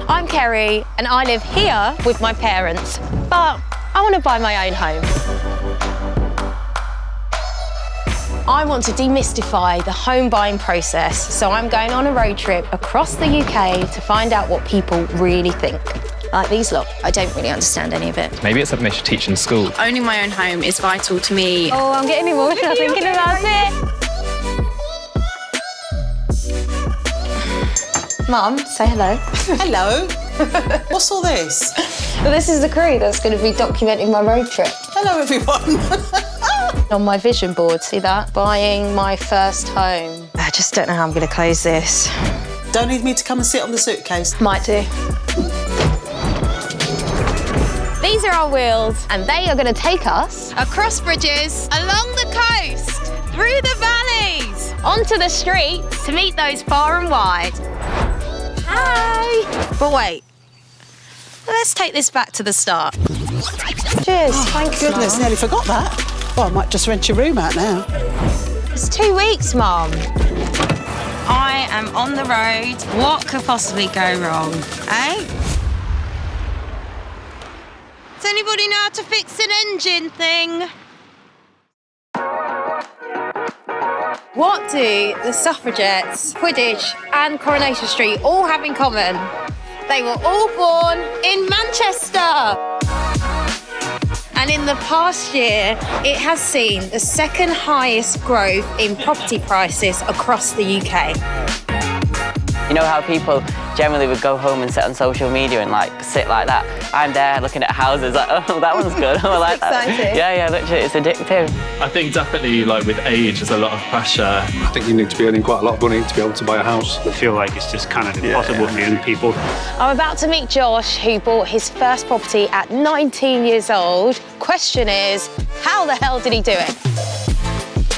I'm Kerry and I live here with my parents, but I want to buy my own home. I want to demystify the home buying process, so I'm going on a road trip across the UK to find out what people really think. Like these lot, I don't really understand any of it. Maybe it's something they should teach in school. Owning my own home is vital to me. Oh, I'm getting emotional thinking about it. Mum, say hello. Hello. What's all this? Well, this is the crew that's going to be documenting my road trip. Hello, everyone. On my vision board, see that? Buying my first home. I just don't know how I'm going to close this. Don't need me to come and sit on the suitcase? Might do. These are our wheels, and they are going to take us Across bridges, along the coast, through the valleys, onto the streets to meet those far and wide. Hi! But wait, let's take this back to the start. Cheers, thanks, Goodness, Mum. nearly forgot that. Well, I might just rent your room out now. It's 2 weeks, Mum. I am on the road. What could possibly go wrong, eh? Does anybody know how to fix an engine thing? What do the suffragettes, Quidditch and Coronation Street all have in common? They were all born in Manchester. And in the past year, it has seen the second highest growth in property prices across the UK. You know how people generally would go home and sit on social media and like sit like that? I'm there looking at houses like, oh, that one's good. I like that. Exciting. Yeah, literally, it's addictive. I think definitely like with age there's a lot of pressure. I think you need to be earning quite a lot of money to be able to buy a house. I feel like it's just kind of impossible for young people. I'm about to meet Josh, who bought his first property at 19 years old. Question is, how the hell did he do it?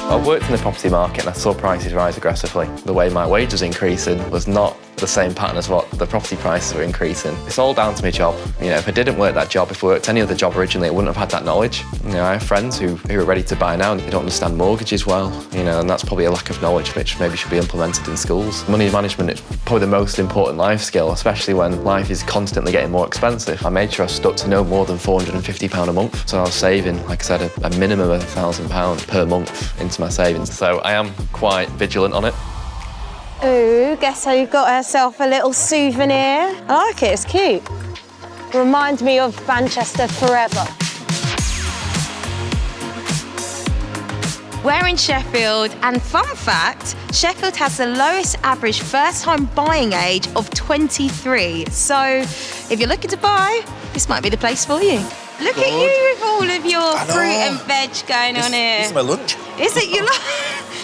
I worked in the property market and I saw prices rise aggressively. The way my wage was increasing was not the same pattern as what the property prices were increasing. It's all down to my job. You know, if I didn't work that job, if I worked any other job originally, I wouldn't have had that knowledge. You know, I have friends who are ready to buy now and they don't understand mortgages well, you know, and that's probably a lack of knowledge which maybe should be implemented in schools. Money management is probably the most important life skill, especially when life is constantly getting more expensive. I made sure I stuck to no more than £450 a month. So I was saving, like I said, a minimum of £1,000 per month into my savings. So I am quite vigilant on it. Ooh, guess who got herself a little souvenir? I like it, it's cute. Reminds me of Manchester forever. We're in Sheffield, and fun fact, Sheffield has the lowest average first-time buying age of 23. So if you're looking to buy, this might be the place for you. Look at you with all of your fruit and veg going on here. This is my lunch. Is it your lunch?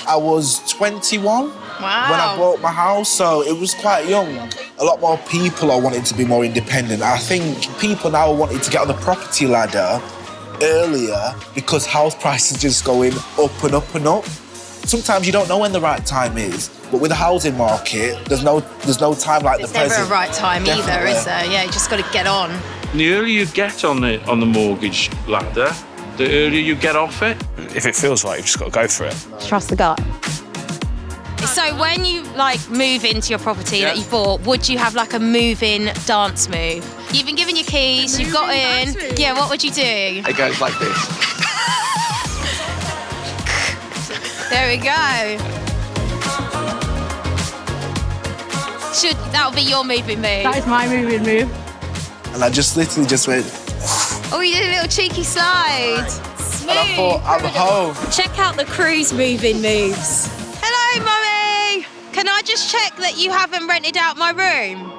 I was 21 when I bought my house, so it was quite young. A lot more people are wanting to be more independent. I think people now are wanting to get on the property ladder earlier because house prices just going up and up and up. Sometimes you don't know when the right time is, but with the housing market, there's no time like the present. It's never a right time either, is there? Yeah, you just got to get on. The earlier you get on the mortgage ladder, the earlier you get off it. If it feels right, you've just got to go for it. Trust the gut. So when you move into your property that you bought, would you have a move-in dance move? You've been given your keys, you've got in. Yeah, what would you do? It goes like this. There we go. That'll be your moving move. That is my moving move. And I just literally just went. Oh, you did a little cheeky slide. Smooth. And I thought, I'm home. Check out the crew's moving moves. Hello, Mummy. Can I just check that you haven't rented out my room?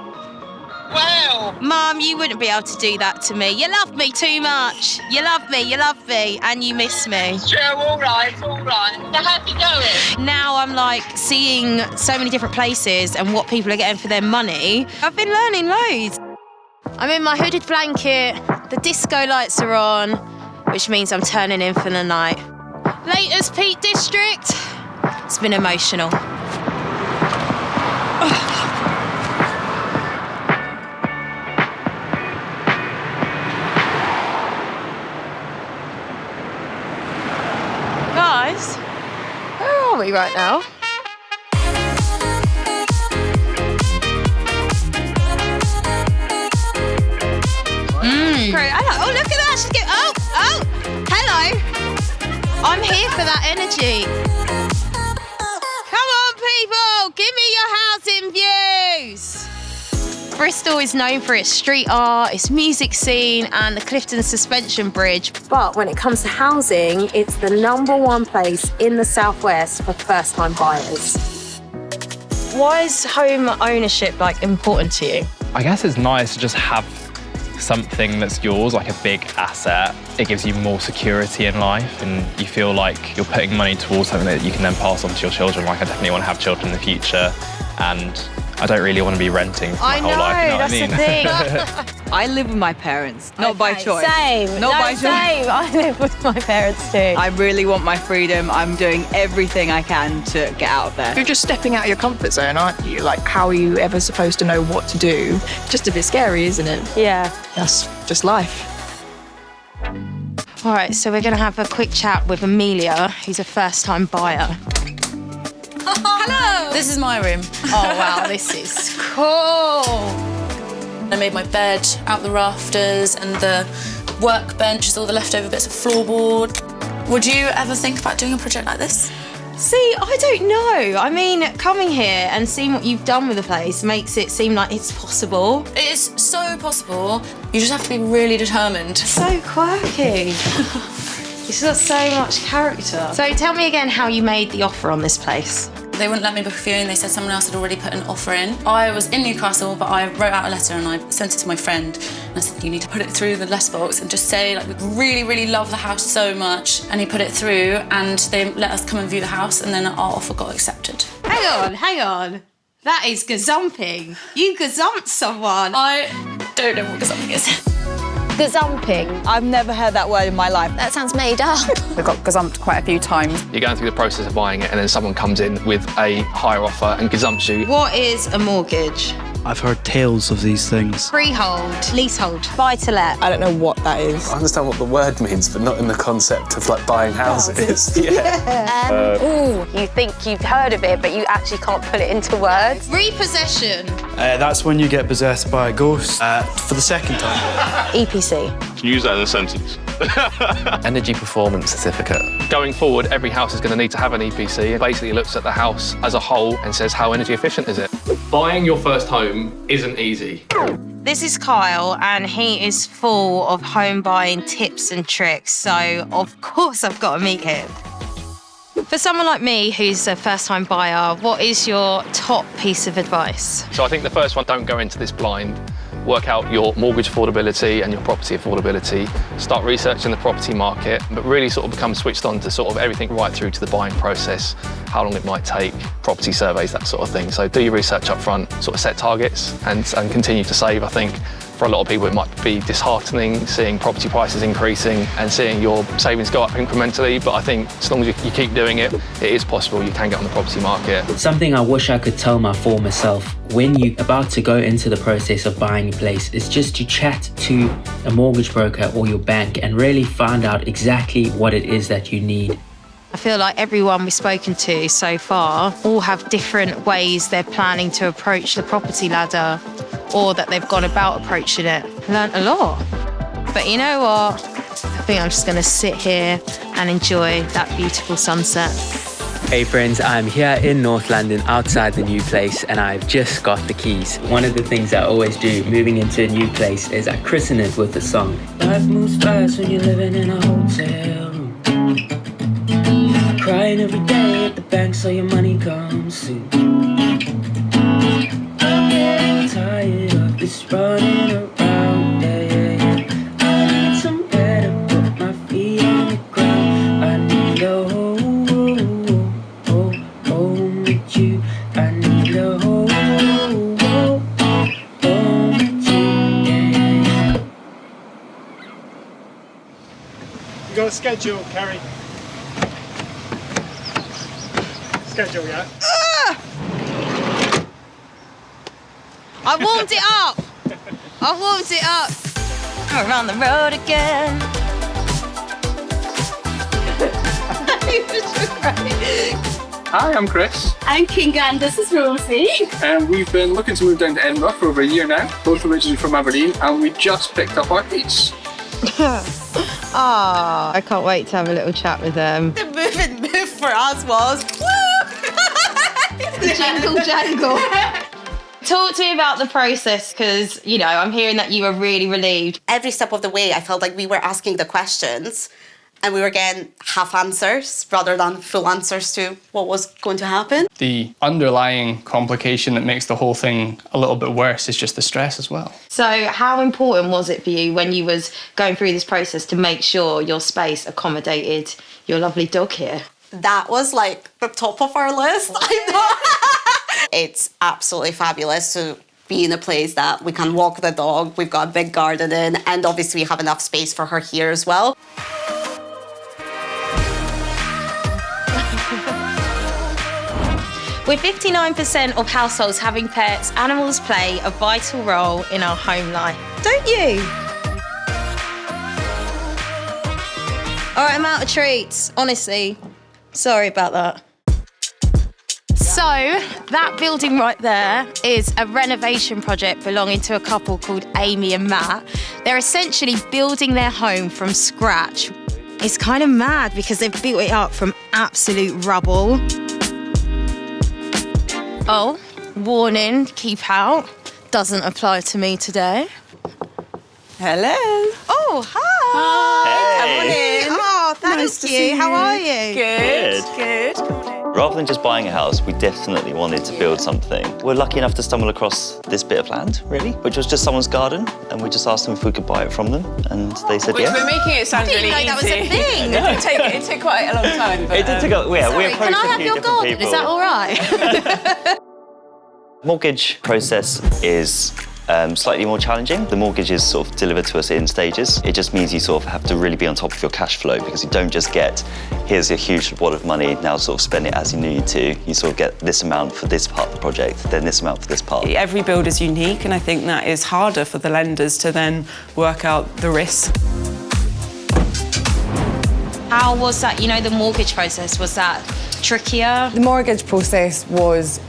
Well, Mum, you wouldn't be able to do that to me. You love me too much. You love me, and you miss me. sure, all right. So how's it going? Now I'm seeing so many different places and what people are getting for their money. I've been learning loads. I'm in my hooded blanket, the disco lights are on, which means I'm turning in for the night. Laters Peak District, it's been emotional. Guys, where are we right now? here for that energy. Come on, people, give me your housing views. Bristol is known for its street art, its music scene, and the Clifton Suspension Bridge. But when it comes to housing, it's the #1 place in the Southwest for first-time buyers. Why is home ownership important to you? I guess it's nice to just have something that's yours, like a big asset. It gives you more security in life, and you feel like you're putting money towards something that you can then pass on to your children. Like, I definitely want to have children in the future, and I don't really want to be renting for my whole life. You know what I mean? That's the thing. I live with my parents, not by choice. Same. Not by choice. Same. I live with my parents too. I really want my freedom. I'm doing everything I can to get out of there. You're just stepping out of your comfort zone, aren't you? Like, how are you ever supposed to know what to do? Just a bit scary, isn't it? Yeah. That's just life. All right, so we're going to have a quick chat with Amelia, who's a first-time buyer. Hello! This is my room. Oh, wow, this is cool. I made my bed out the rafters, and the workbench is all the leftover bits of floorboard. Would you ever think about doing a project like this? See, I don't know. I mean, coming here and seeing what you've done with the place makes it seem like it's possible. It is so possible. You just have to be really determined. So quirky. It's got so much character. So tell me again how you made the offer on this place. They wouldn't let me book a viewing. They said someone else had already put an offer in. I was in Newcastle, but I wrote out a letter and I sent it to my friend. And I said, you need to put it through the letterbox and just say, like, we really, really love the house so much. And he put it through, and they let us come and view the house, and then our offer got accepted. Hang on. That is gazumping. You gazumped someone. I don't know what gazumping is. Gazumping? I've never heard that word in my life. That sounds made up. We got gazumped quite a few times. You're going through the process of buying it, and then someone comes in with a higher offer and gazumps you. What is a mortgage? I've heard tales of these things. Freehold, leasehold, buy-to-let. I don't know what that is. I understand what the word means, but not in the concept of, like, buying houses. Ooh, you think you've heard of it, but you actually can't put it into words. Repossession. That's when you get possessed by a ghost for the second time. EPC. Can you use that in a sentence? Energy performance certificate. Going forward, every house is going to need to have an EPC. It basically looks at the house as a whole and says, how energy efficient is it? Buying your first home isn't easy. This is Kyle, and he is full of home buying tips and tricks, so of course I've got to meet him. For someone like me who's a first-time buyer, what is your top piece of advice? So I think the first one, don't go into this blind. Work out your mortgage affordability and your property affordability. Start researching the property market, but really sort of become switched on to sort of everything right through to the buying process, how long it might take, property surveys, that sort of thing. So do your research up front, sort of set targets and continue to save. I think for a lot of people it might be disheartening seeing property prices increasing and seeing your savings go up incrementally, but I think as long as you keep doing it, it is possible you can get on the property market. Something I wish I could tell my former self when you're about to go into the process of buying a place is just to chat to a mortgage broker or your bank and really find out exactly what it is that you need. I feel like everyone we've spoken to so far all have different ways they're planning to approach the property ladder or that they've gone about approaching it. Learned a lot. But you know what? I think I'm just going to sit here and enjoy that beautiful sunset. Hey friends, I'm here in North London outside the new place and I've just got the keys. One of the things I always do moving into a new place is I christen it with a song. Life moves fast when you're living in a hotel room. Crying every day at the bank so your money comes soon. I'm getting tired of this running around, yeah. I need somewhere to put my feet on the ground. I need a home with you. I need a home with you, yeah. You got a schedule, Kerry? Schedule, yeah? I warmed it up. We're on the road again. Hi, I'm Chris. I'm Kinga and this is Rosie. And we've been looking to move down to Edinburgh for over a year now, both originally from Aberdeen, and we just picked up our keys. Oh, I can't wait to have a little chat with them. The move for us was, woo! Jingle jangle. Talk to me about the process, because, you know, I'm hearing that you were really relieved. Every step of the way, I felt like we were asking the questions and we were getting half answers rather than full answers to what was going to happen. The underlying complication that makes the whole thing a little bit worse is just the stress as well. So how important was it for you when you was going through this process to make sure your space accommodated your lovely dog here? That was like the top of our list. I know. It's absolutely fabulous to be in a place that we can walk the dog. We've got a big garden in, and obviously we have enough space for her here as well. With 59% of households having pets, animals play a vital role in our home life. Don't you? All right, I'm out of treats, honestly. Sorry about that. So, that building right there is a renovation project belonging to a couple called Amy and Matt. They're essentially building their home from scratch. It's kind of mad because they've built it up from absolute rubble. Oh, warning, keep out. Doesn't apply to me today. Hello. Oh, hi. Come on in. Oh, thank Nice to you. see How you. are you? Good. Rather than just buying a house, we definitely wanted to build something. We're lucky enough to stumble across this bit of land, really, which was just someone's garden, and we just asked them if we could buy it from them, and they said yes. We're making it sound really easy. I didn't know that was a thing. It took quite a long time. But, It did take a, yeah, we Sorry, approached can I a have few your different garden? people. Is that all right? Mortgage process is slightly more challenging. The mortgage is sort of delivered to us in stages. It just means you sort of have to really be on top of your cash flow, because you don't just get, here's a huge wad of money, now sort of spend it as you need to. You sort of get this amount for this part of the project, then this amount for this part. Every build is unique, and I think that is harder for the lenders to then work out the risk. How was that, the mortgage process? Was that trickier? The mortgage process was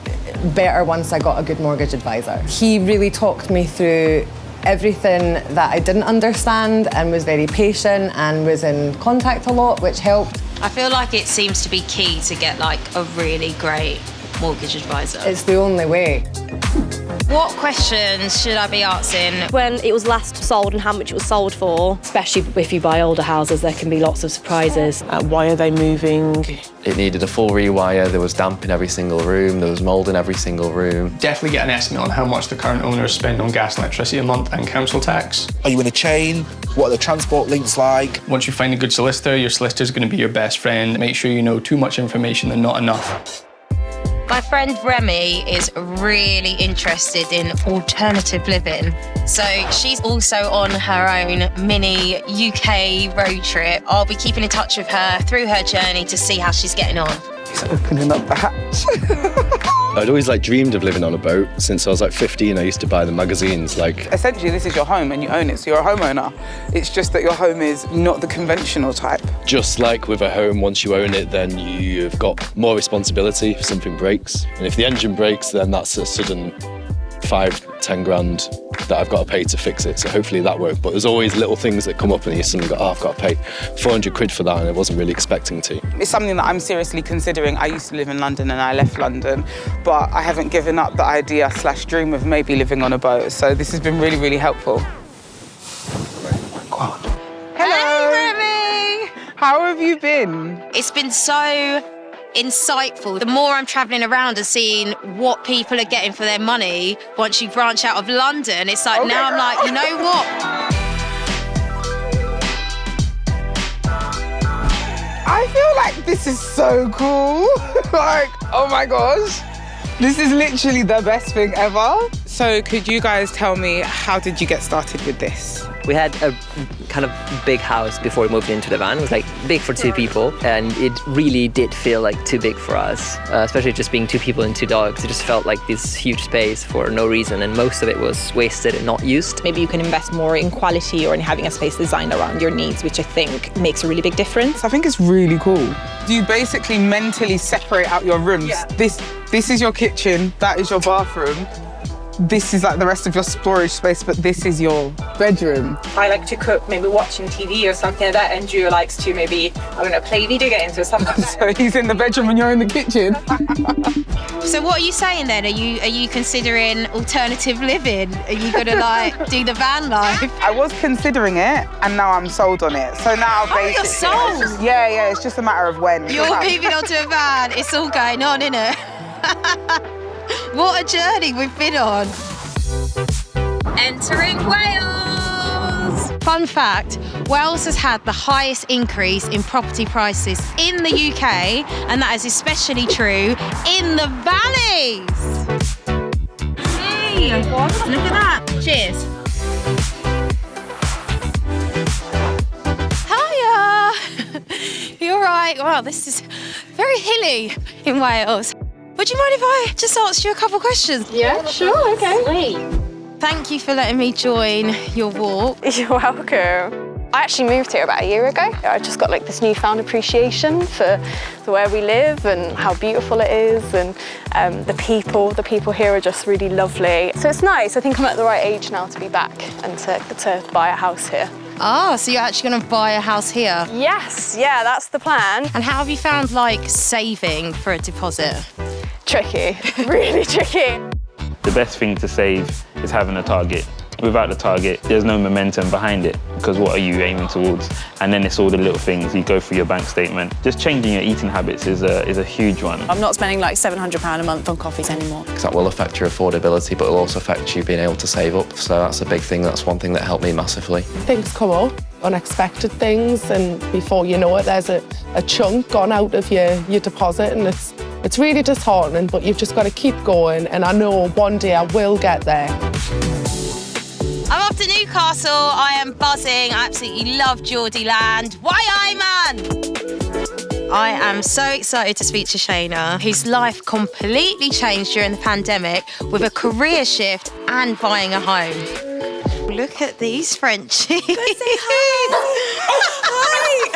better once I got a good mortgage advisor. He really talked me through everything that I didn't understand and was very patient and was in contact a lot, which helped. I feel like it seems to be key to get like a really great mortgage advisor. It's the only way. What questions should I be asking? When it was last sold and how much it was sold for, especially if you buy older houses, there can be lots of surprises. Why are they moving? It needed a full rewire, there was damp in every single room, there was mould in every single room. Definitely get an estimate on how much the current owners spend on gas and electricity a month and council tax. Are you in a chain? What are the transport links like? Once you find a good solicitor, your solicitor's going to be your best friend. Make sure you know too much information than not enough. My friend Remy is really interested in alternative living. So she's also on her own mini UK road trip. I'll be keeping in touch with her through her journey to see how she's getting on. He's opening up the hatch. I'd always dreamed of living on a boat. Since I was 15, I used to buy the magazines. Essentially, this is your home and you own it, so you're a homeowner. It's just that your home is not the conventional type. Just like with a home, once you own it, then you've got more responsibility if something breaks. And if the engine breaks, then that's a sudden 5-10 grand that I've got to pay to fix it. So hopefully that worked. But there's always little things that come up and you suddenly go, I've got to pay 400 quid for that, and I wasn't really expecting to. It's something that I'm seriously considering. I used to live in London and I left London, but I haven't given up the idea / dream of maybe living on a boat. So this has been really, really helpful. Hello. Hey, Remy. How have you been? It's been so insightful. The more I'm travelling around and seeing what people are getting for their money once you branch out of London, it's like, now I'm like, you know what? I feel like this is so cool. Oh my gosh. This is literally the best thing ever. So could you guys tell me, how did you get started with this? We had a kind of big house before we moved into the van. It was big for 2 people, and it really did feel too big for us, especially just being 2 people and 2 dogs. It just felt like this huge space for no reason, and most of it was wasted and not used. Maybe you can invest more in quality or in having a space designed around your needs, which I think makes a really big difference. I think it's really cool. Do you basically mentally separate out your rooms? Yeah. This is your kitchen, that is your bathroom. this is like the rest of your storage space, but this is your bedroom. I like to cook, maybe watching TV or something like that, and Drew likes to maybe, I don't know, play video games or something like that. So he's in the bedroom and you're in the kitchen. So what are you saying then? Are you considering alternative living? Are you gonna like do the van life? I was considering it, and now I'm sold on it. So now basically, you're sold? Yeah, it's just a matter of when. You're moving on to a van. It's all going on, innit? What a journey we've been on. Entering Wales. Fun fact, Wales has had the highest increase in property prices in the UK, and that is especially true in the valleys. Hey, look at that. Cheers. Hiya. You all right? Wow, this is very hilly in Wales. Would you mind if I just asked you a couple questions? Yeah, sure, okay. Sweet. Thank you for letting me join your walk. You're welcome. I actually moved here about a year ago. I just got like this newfound appreciation for where we live and how beautiful it is, and the people here are just really lovely. So it's nice. I think I'm at the right age now to be back and to buy a house here. Ah, so you're actually going to buy a house here? Yes, yeah, that's the plan. And how have you found like saving for a deposit? Tricky, really tricky. The best thing to save is having a target. Without the target, there's no momentum behind it, because what are you aiming towards? And then it's all the little things. You go through your bank statement. Just changing your eating habits is a huge one. I'm not spending like £700 a month on coffees anymore. Because that will affect your affordability, but it will also affect you being able to save up. So that's a big thing. That's one thing that helped me massively. Things come up, unexpected things, and before you know it, there's a chunk gone out of your deposit, and it's really disheartening, but you've just got to keep going, and I know one day I will get there. I'm off to Newcastle. I am buzzing. I absolutely love Geordie land. Why I, man? I am so excited to speak to Shayna, whose life completely changed during the pandemic with a career shift and buying a home. Look at these Frenchies. Go say hi. Hi.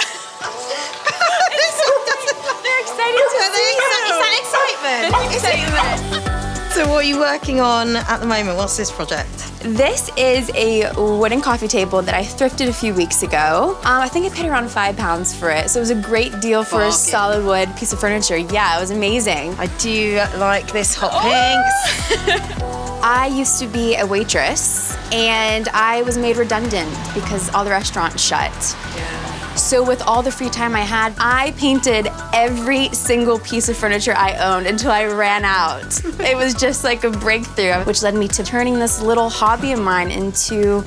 They're excited to see you. Is that excitement? So what are you working on at the moment? What's this project? This is a wooden coffee table that I thrifted a few weeks ago. I think I paid around £5 for it, so it was a great deal for a solid wood piece of furniture. Yeah, it was amazing. I do like this hot pink. I used to be a waitress, and I was made redundant because all the restaurants shut. So with all the free time I had, I painted every single piece of furniture I owned until I ran out. It was just like a breakthrough, which led me to turning this little hobby of mine into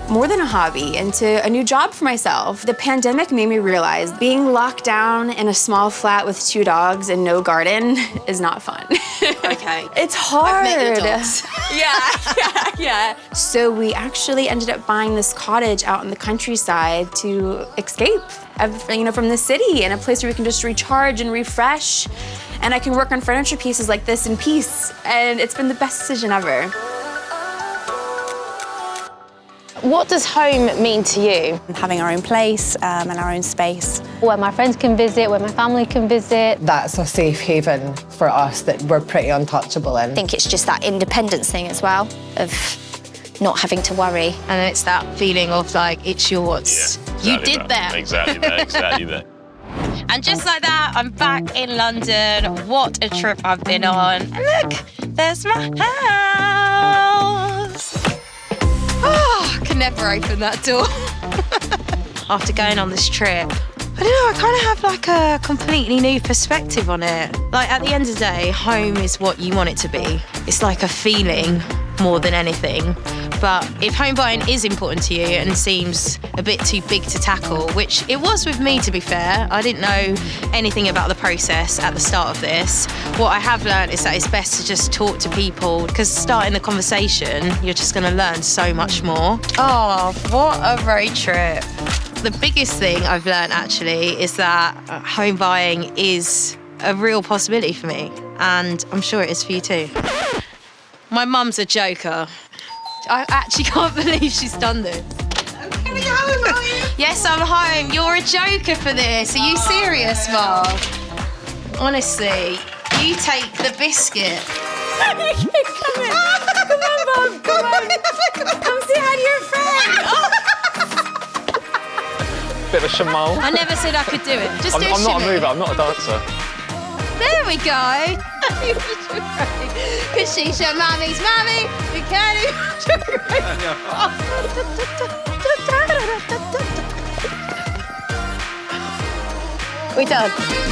more than a hobby, into a new job for myself. The pandemic made me realize being locked down in a small flat with 2 dogs and no garden is not fun. Okay. It's hard. I've met your dogs. Yeah. So we actually ended up buying this cottage out in the countryside to escape, from the city, and a place where we can just recharge and refresh. And I can work on furniture pieces like this in peace. And it's been the best decision ever. What does home mean to you? Having our own place and our own space. Where my friends can visit, where my family can visit. That's a safe haven for us that we're pretty untouchable in. I think it's just that independence thing as well, of not having to worry. And then it's that feeling of like, it's yours. Yeah, you did that. Exactly that. And just like that, I'm back in London. What a trip I've been on. And look, there's my house. Oh, I can never open that door. After going on this trip, I don't know, I kind of have like a completely new perspective on it. Like at the end of the day, home is what you want it to be. It's like a feeling more than anything. But if home buying is important to you and seems a bit too big to tackle, which it was with me, to be fair, I didn't know anything about the process at the start of this. What I have learned is that it's best to just talk to people, because starting the conversation, you're just going to learn so much more. Oh, what a road trip. The biggest thing I've learned actually is that home buying is a real possibility for me, and I'm sure it is for you too. My mum's a joker. I actually can't believe she's done this. I'm gonna go home, are you? Yes, I'm home. You're a joker for this. Are you serious, Mum? Honestly, you take the biscuit. Come on, Mom, come on. Come say hi to your friend. Bit of a shamal. I never said I could do it. Just do a I'm not a shimmy. mover, I'm not a dancer. There we go. Because she's your mummy's mummy. You can't even... We done.